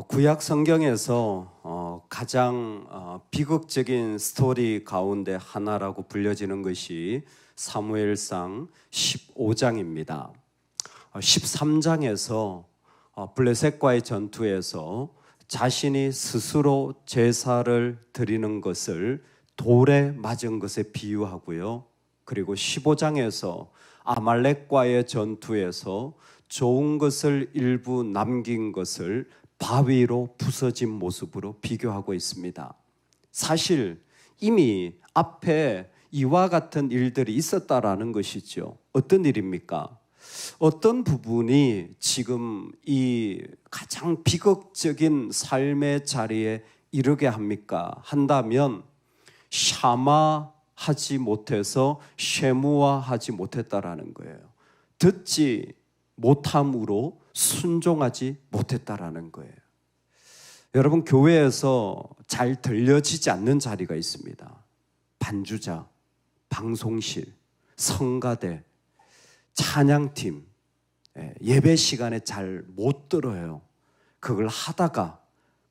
구약 성경에서 가장 비극적인 스토리 가운데 하나라고 불려지는 것이 사무엘상 15장입니다. 13장에서 블레셋과의 전투에서 자신이 스스로 제사를 드리는 것을 돌에 맞은 것에 비유하고요. 그리고 15장에서 아말렉과의 전투에서 좋은 것을 일부 남긴 것을 바위로 부서진 모습으로 비교하고 있습니다. 사실 이미 앞에 이와 같은 일들이 있었다라는 것이죠. 어떤 일입니까? 어떤 부분이 지금 이 가장 비극적인 삶의 자리에 이르게 합니까? 한다면 샤마하지 못해서 쉐무아하지 못했다라는 거예요. 듣지 못함으로 순종하지 못했다라는 거예요. 여러분, 교회에서 잘 들려지지 않는 자리가 있습니다. 반주자, 방송실, 성가대, 찬양팀, 예배 시간에 잘 못 들어요. 그걸 하다가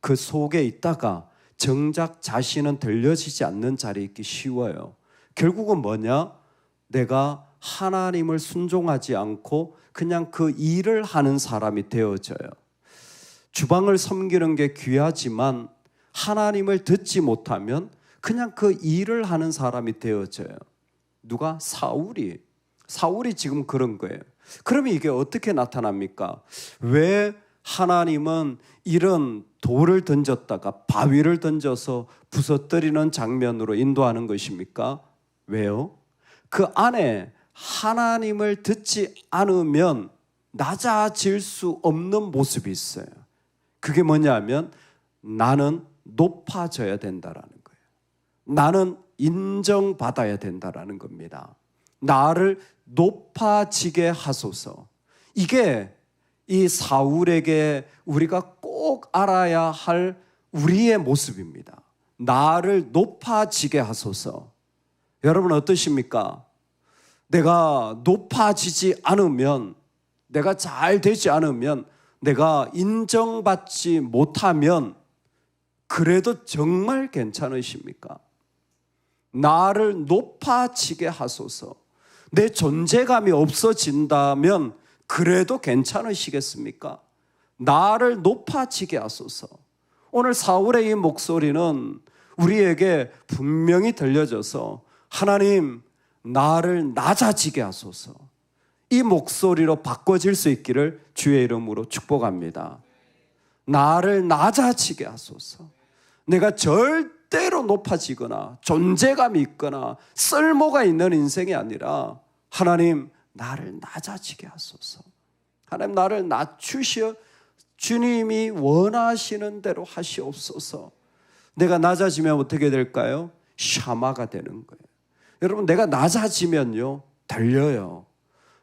그 속에 있다가 정작 자신은 들려지지 않는 자리에 있기 쉬워요. 결국은 뭐냐? 내가 하나님을 순종하지 않고 그냥 그 일을 하는 사람이 되어져요. 주방을 섬기는 게 귀하지만 하나님을 듣지 못하면 그냥 그 일을 하는 사람이 되어져요. 누가? 사울이 지금 그런 거예요. 그러면 이게 어떻게 나타납니까? 왜 하나님은 이런 돌을 던졌다가 바위를 던져서 부서뜨리는 장면으로 인도하는 것입니까? 왜요? 그 안에 하나님을 듣지 않으면 낮아질 수 없는 모습이 있어요. 그게 뭐냐면 나는 높아져야 된다라는 거예요. 나는 인정받아야 된다라는 겁니다. 나를 높아지게 하소서. 이게 이 사울에게 우리가 꼭 알아야 할 우리의 모습입니다. 나를 높아지게 하소서. 여러분 어떠십니까? 내가 높아지지 않으면, 내가 잘 되지 않으면, 내가 인정받지 못하면 그래도 정말 괜찮으십니까? 나를 높아지게 하소서. 내 존재감이 없어진다면 그래도 괜찮으시겠습니까? 나를 높아지게 하소서. 오늘 사울의 이 목소리는 우리에게 분명히 들려져서 하나님, 나를 낮아지게 하소서. 이 목소리로 바꿔질 수 있기를 주의 이름으로 축복합니다. 나를 낮아지게 하소서. 내가 절대로 높아지거나 존재감이 있거나 쓸모가 있는 인생이 아니라 하나님, 나를 낮아지게 하소서. 하나님, 나를 낮추시어 주님이 원하시는 대로 하시옵소서. 내가 낮아지면 어떻게 될까요? 샤마가 되는 거예요. 여러분, 내가 낮아지면요, 들려요.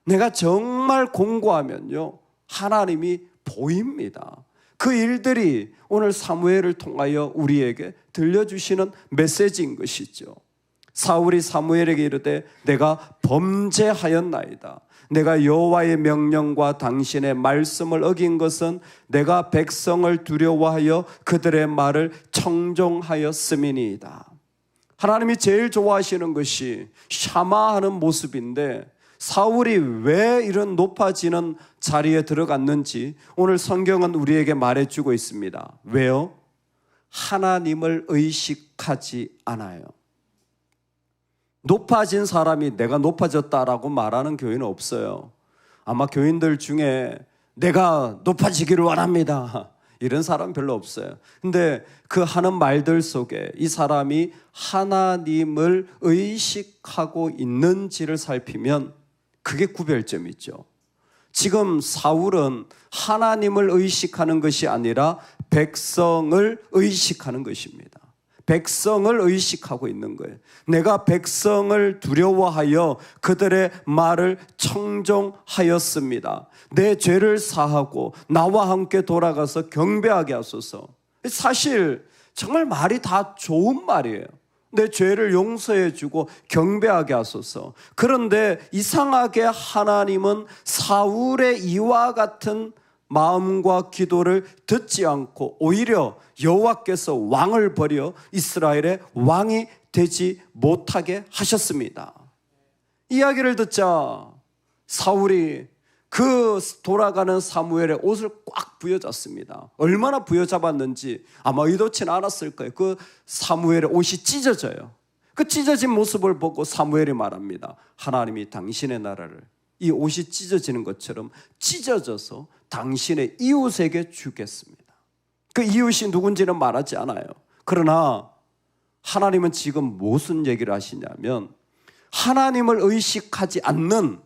내가 정말 공고하면요, 하나님이 보입니다. 그 일들이 오늘 사무엘을 통하여 우리에게 들려주시는 메시지인 것이죠. 사울이 사무엘에게 이르되 내가 범죄하였나이다. 내가 여호와의 명령과 당신의 말씀을 어긴 것은 내가 백성을 두려워하여 그들의 말을 청종하였음이니이다. 하나님이 제일 좋아하시는 것이 샤마하는 모습인데 사울이 왜 이런 높아지는 자리에 들어갔는지 오늘 성경은 우리에게 말해주고 있습니다. 왜요? 하나님을 의식하지 않아요. 높아진 사람이 내가 높아졌다라고 말하는 교회는 없어요. 아마 교인들 중에 내가 높아지기를 원합니다, 이런 사람 별로 없어요. 근데 그 하는 말들 속에 이 사람이 하나님을 의식하고 있는지를 살피면 그게 구별점이죠. 지금 사울은 하나님을 의식하는 것이 아니라 백성을 의식하는 것입니다. 백성을 의식하고 있는 거예요. 내가 백성을 두려워하여 그들의 말을 청종하였습니다. 내 죄를 사하고 나와 함께 돌아가서 경배하게 하소서. 사실 정말 말이 다 좋은 말이에요. 내 죄를 용서해 주고 경배하게 하소서. 그런데 이상하게 하나님은 사울의 이와 같은 마음과 기도를 듣지 않고 오히려 여호와께서 왕을 버려 이스라엘의 왕이 되지 못하게 하셨습니다. 이야기를 듣자 사울이 그 돌아가는 사무엘의 옷을 꽉 부여잡습니다. 얼마나 부여잡았는지 아마 의도치는 않았을 거예요. 그 사무엘의 옷이 찢어져요. 그 찢어진 모습을 보고 사무엘이 말합니다. 하나님이 당신의 나라를 이 옷이 찢어지는 것처럼 찢어져서 당신의 이웃에게 주겠습니다. 그 이웃이 누군지는 말하지 않아요. 그러나 하나님은 지금 무슨 얘기를 하시냐면 하나님을 의식하지 않는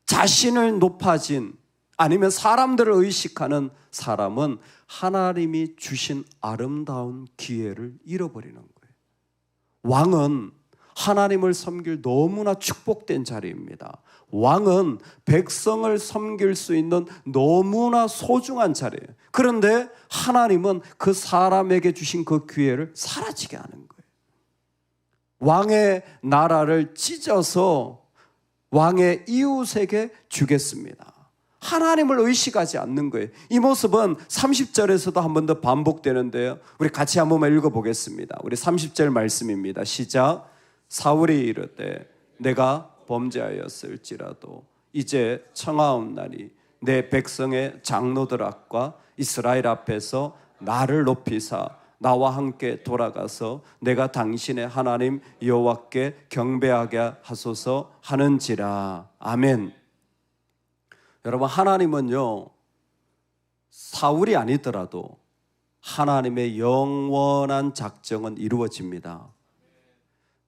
자신을 높아진 아니면 사람들을 의식하는 사람은 하나님이 주신 아름다운 기회를 잃어버리는 거예요. 왕은 하나님을 섬길 너무나 축복된 자리입니다. 왕은 백성을 섬길 수 있는 너무나 소중한 자리예요. 그런데 하나님은 그 사람에게 주신 그 기회를 사라지게 하는 거예요. 왕의 나라를 찢어서 왕의 이웃에게 주겠습니다. 하나님을 의식하지 않는 거예요. 이 모습은 30절에서도 한 번 더 반복되는데요. 우리 같이 한 번만 읽어보겠습니다. 우리 30절 말씀입니다. 시작. 사울이 이르되 내가 범죄하였을지라도 이제 청하옵나니 내 백성의 장로들 앞과 이스라엘 앞에서 나를 높이사 나와 함께 돌아가서 내가 당신의 하나님 여호와께 경배하게 하소서 하는지라. 아멘. 여러분, 하나님은요 사울이 아니더라도 하나님의 영원한 작정은 이루어집니다.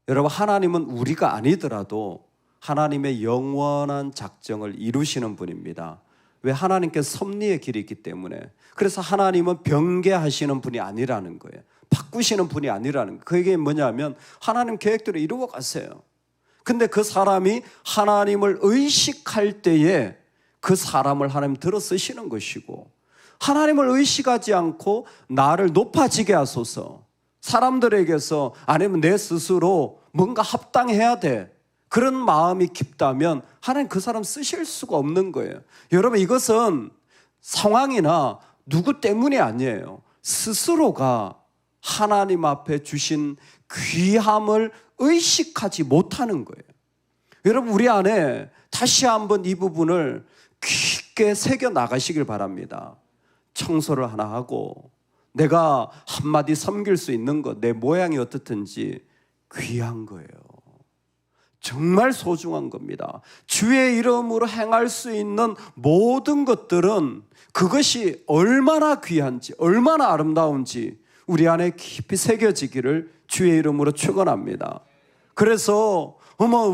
여러분, 하나님은 우리가 아니더라도 하나님의 영원한 작정을 이루시는 분입니다. 왜? 하나님께서 섭리의 길이 있기 때문에. 그래서 하나님은 변개하시는 분이 아니라는 거예요. 바꾸시는 분이 아니라는 거예요. 그게 뭐냐면 하나님 계획대로 이루어 가세요. 근데 그 사람이 하나님을 의식할 때에 그 사람을 하나님 들어 쓰시는 것이고, 하나님을 의식하지 않고 나를 높아지게 하소서, 사람들에게서 아니면 내 스스로 뭔가 합당해야 돼, 그런 마음이 깊다면 하나님 그 사람 쓰실 수가 없는 거예요. 여러분, 이것은 상황이나 누구 때문이 아니에요. 스스로가 하나님 앞에 주신 귀함을 의식하지 못하는 거예요. 여러분, 우리 안에 다시 한번 이 부분을 깊게 새겨 나가시길 바랍니다. 청소를 하나 하고 내가 한마디 섬길 수 있는 것, 내 모양이 어떻든지 귀한 거예요. 정말 소중한 겁니다. 주의 이름으로 행할 수 있는 모든 것들은 그것이 얼마나 귀한지, 얼마나 아름다운지 우리 안에 깊이 새겨지기를 주의 이름으로 축원합니다. 그래서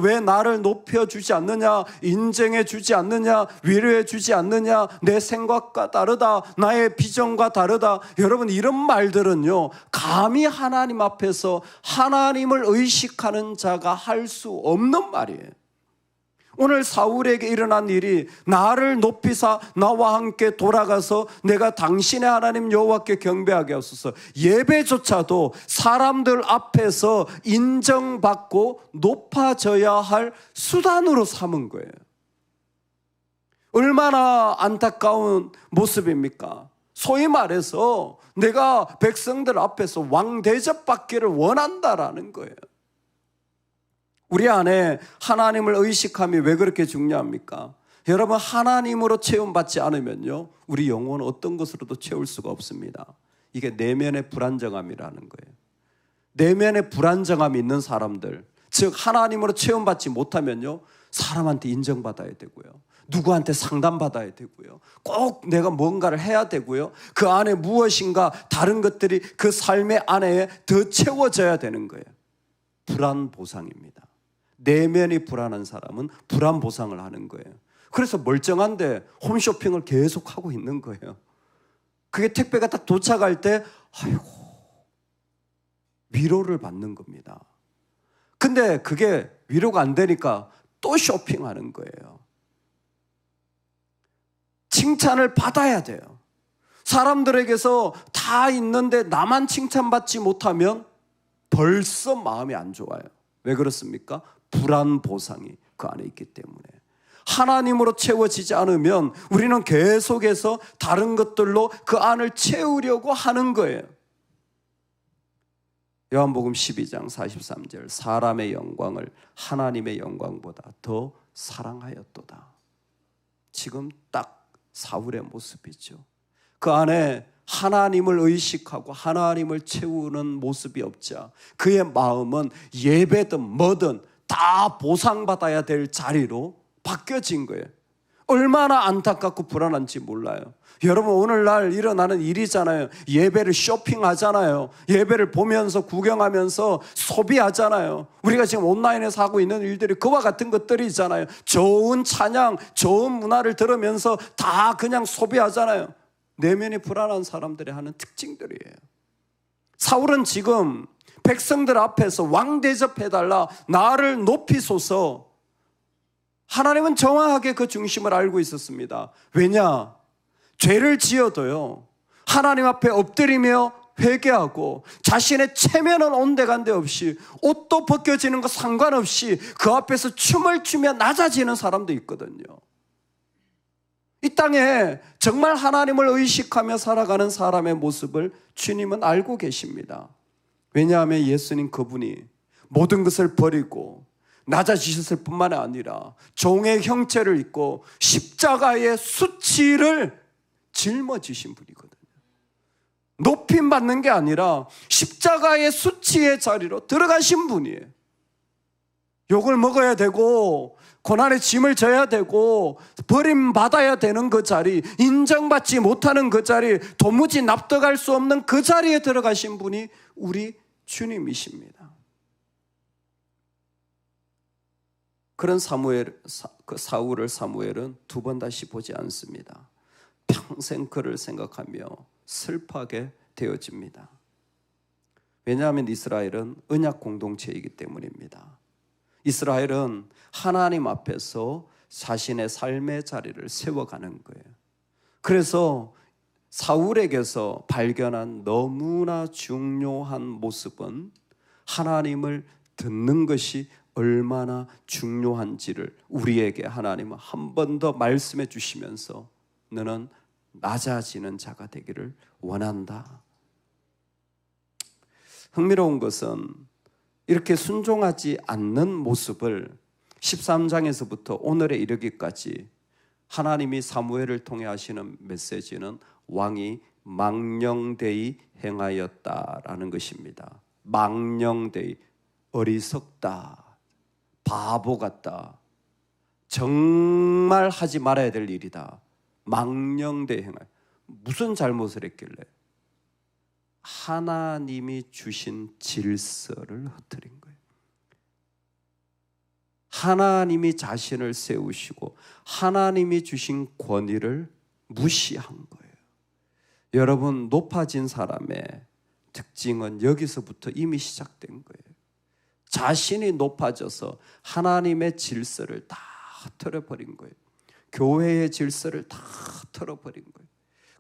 왜 나를 높여주지 않느냐, 인정해주지 않느냐, 위로해주지 않느냐, 내 생각과 다르다, 나의 비전과 다르다, 여러분, 이런 말들은요 감히 하나님 앞에서 하나님을 의식하는 자가 할 수 없는 말이에요. 오늘 사울에게 일어난 일이 나를 높이사 나와 함께 돌아가서 내가 당신의 하나님 여호와께 경배하게 하소서, 예배조차도 사람들 앞에서 인정받고 높아져야 할 수단으로 삼은 거예요. 얼마나 안타까운 모습입니까? 소위 말해서 내가 백성들 앞에서 왕 대접받기를 원한다라는 거예요. 우리 안에 하나님을 의식함이 왜 그렇게 중요합니까? 여러분, 하나님으로 체험받지 않으면요 우리 영혼은 어떤 것으로도 채울 수가 없습니다. 이게 내면의 불안정함이라는 거예요. 내면의 불안정함이 있는 사람들, 즉 하나님으로 체험받지 못하면요 사람한테 인정받아야 되고요, 누구한테 상담받아야 되고요, 꼭 내가 뭔가를 해야 되고요, 그 안에 무엇인가 다른 것들이 그 삶의 안에 더 채워져야 되는 거예요. 불안보상입니다. 내면이 불안한 사람은 불안보상을 하는 거예요. 그래서 멀쩡한데 홈쇼핑을 계속하고 있는 거예요. 그게 택배가 딱 도착할 때 아이고 위로를 받는 겁니다. 근데 그게 위로가 안 되니까 또 쇼핑하는 거예요. 칭찬을 받아야 돼요. 사람들에게서 다 있는데 나만 칭찬받지 못하면 벌써 마음이 안 좋아요. 왜 그렇습니까? 불안 보상이 그 안에 있기 때문에. 하나님으로 채워지지 않으면 우리는 계속해서 다른 것들로 그 안을 채우려고 하는 거예요. 요한복음 12장 43절, 사람의 영광을 하나님의 영광보다 더 사랑하였도다. 지금 딱 사울의 모습이죠. 그 안에 하나님을 의식하고 하나님을 채우는 모습이 없자 그의 마음은 예배든 뭐든 다 보상받아야 될 자리로 바뀌어진 거예요. 얼마나 안타깝고 불안한지 몰라요. 여러분, 오늘날 일어나는 일이잖아요. 예배를 쇼핑하잖아요. 예배를 보면서 구경하면서 소비하잖아요. 우리가 지금 온라인에서 하고 있는 일들이 그와 같은 것들이잖아요. 좋은 찬양, 좋은 문화를 들으면서 다 그냥 소비하잖아요. 내면이 불안한 사람들이 하는 특징들이에요. 사울은 지금 백성들 앞에서 왕 대접해달라, 나를 높이소서. 하나님은 정확하게 그 중심을 알고 있었습니다. 왜냐? 죄를 지어도요, 하나님 앞에 엎드리며 회개하고 자신의 체면은 온데간데 없이, 옷도 벗겨지는 거 상관없이 그 앞에서 춤을 추며 낮아지는 사람도 있거든요. 이 땅에 정말 하나님을 의식하며 살아가는 사람의 모습을 주님은 알고 계십니다. 왜냐하면 예수님 그분이 모든 것을 버리고 낮아지셨을 뿐만 아니라 종의 형체를 입고 십자가의 수치를 짊어지신 분이거든요. 높임 받는 게 아니라 십자가의 수치의 자리로 들어가신 분이에요. 욕을 먹어야 되고 고난의 짐을 져야 되고 버림받아야 되는 그 자리, 인정받지 못하는 그 자리, 도무지 납득할 수 없는 그 자리에 들어가신 분이 우리 주님이십니다. 그런 사울을 사무엘은 두 번 다시 보지 않습니다. 평생 그를 생각하며 슬퍼하게 되어집니다. 왜냐하면 이스라엘은 언약 공동체이기 때문입니다. 이스라엘은 하나님 앞에서 자신의 삶의 자리를 세워가는 거예요. 그래서 사울에게서 발견한 너무나 중요한 모습은 하나님을 듣는 것이 얼마나 중요한지를 우리에게 하나님은 한 번 더 말씀해 주시면서 너는 낮아지는 자가 되기를 원한다. 흥미로운 것은 이렇게 순종하지 않는 모습을 13장에서부터 오늘에 이르기까지 하나님이 사무엘을 통해 하시는 메시지는 왕이 망령되이 행하였다라는 것입니다. 망령되이, 어리석다, 바보 같다, 정말 하지 말아야 될 일이다. 망령되이 행하여. 무슨 잘못을 했길래? 하나님이 주신 질서를 흐트린 거예요. 하나님이 자신을 세우시고 하나님이 주신 권위를 무시한 거예요. 여러분, 높아진 사람의 특징은 여기서부터 이미 시작된 거예요. 자신이 높아져서 하나님의 질서를 다 흐트려버린 거예요. 교회의 질서를 다 흐트려버린 거예요.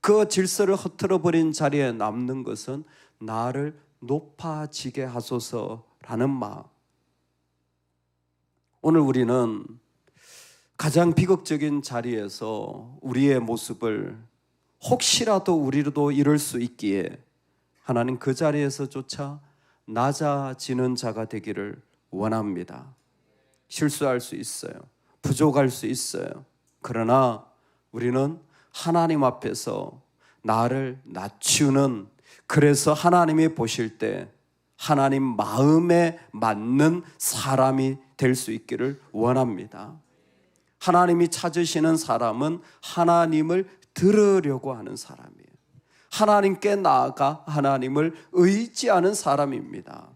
그 질서를 흐트려버린 자리에 남는 것은 나를 높아지게 하소서라는 마음. 오늘 우리는 가장 비극적인 자리에서 우리의 모습을 혹시라도 우리도 이룰 수 있기에 하나님 그 자리에서조차 낮아지는 자가 되기를 원합니다. 실수할 수 있어요. 부족할 수 있어요. 그러나 우리는 하나님 앞에서 나를 낮추는, 그래서 하나님이 보실 때 하나님 마음에 맞는 사람이 될 수 있기를 원합니다. 하나님이 찾으시는 사람은 하나님을 들으려고 하는 사람이에요. 하나님께 나아가 하나님을 의지하는 사람입니다.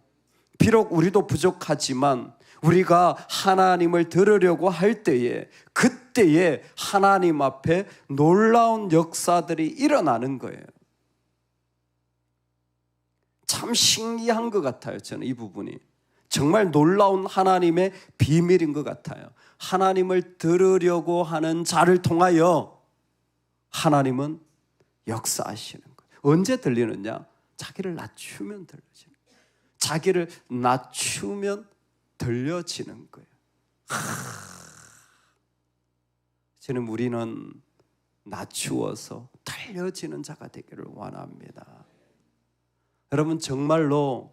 비록 우리도 부족하지만 우리가 하나님을 들으려고 할 때에, 그때에 하나님 앞에 놀라운 역사들이 일어나는 거예요. 참 신기한 것 같아요. 저는 이 부분이 정말 놀라운 하나님의 비밀인 것 같아요. 하나님을 들으려고 하는 자를 통하여 하나님은 역사하시는 거예요. 언제 들리느냐? 자기를 낮추면 들려지는 거예요. 자기를 낮추면 들려지는 거예요. 저는 우리는 낮추어서 달려지는 자가 되기를 원합니다. 여러분, 정말로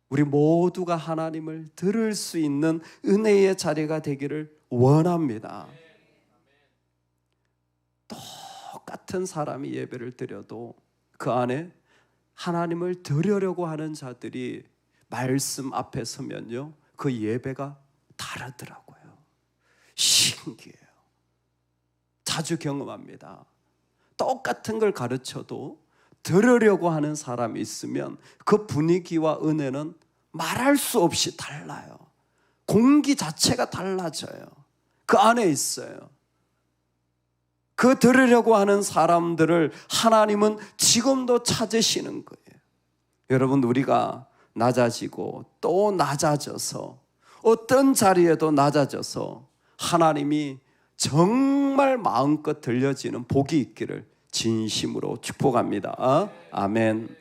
우리 모두가 하나님을 들을 수 있는 은혜의 자리가 되기를 원합니다. 똑같은 사람이 예배를 드려도 그 안에 하나님을 드리려고 하는 자들이 말씀 앞에 서면요, 그 예배가 다르더라고요. 신기해요. 자주 경험합니다. 똑같은 걸 가르쳐도 들으려고 하는 사람이 있으면 그 분위기와 은혜는 말할 수 없이 달라요. 공기 자체가 달라져요. 그 안에 있어요. 그 들으려고 하는 사람들을 하나님은 지금도 찾으시는 거예요. 여러분, 우리가 낮아지고 또 낮아져서 어떤 자리에도 낮아져서 하나님이 정말 마음껏 들려지는 복이 있기를 진심으로 축복합니다. 아멘.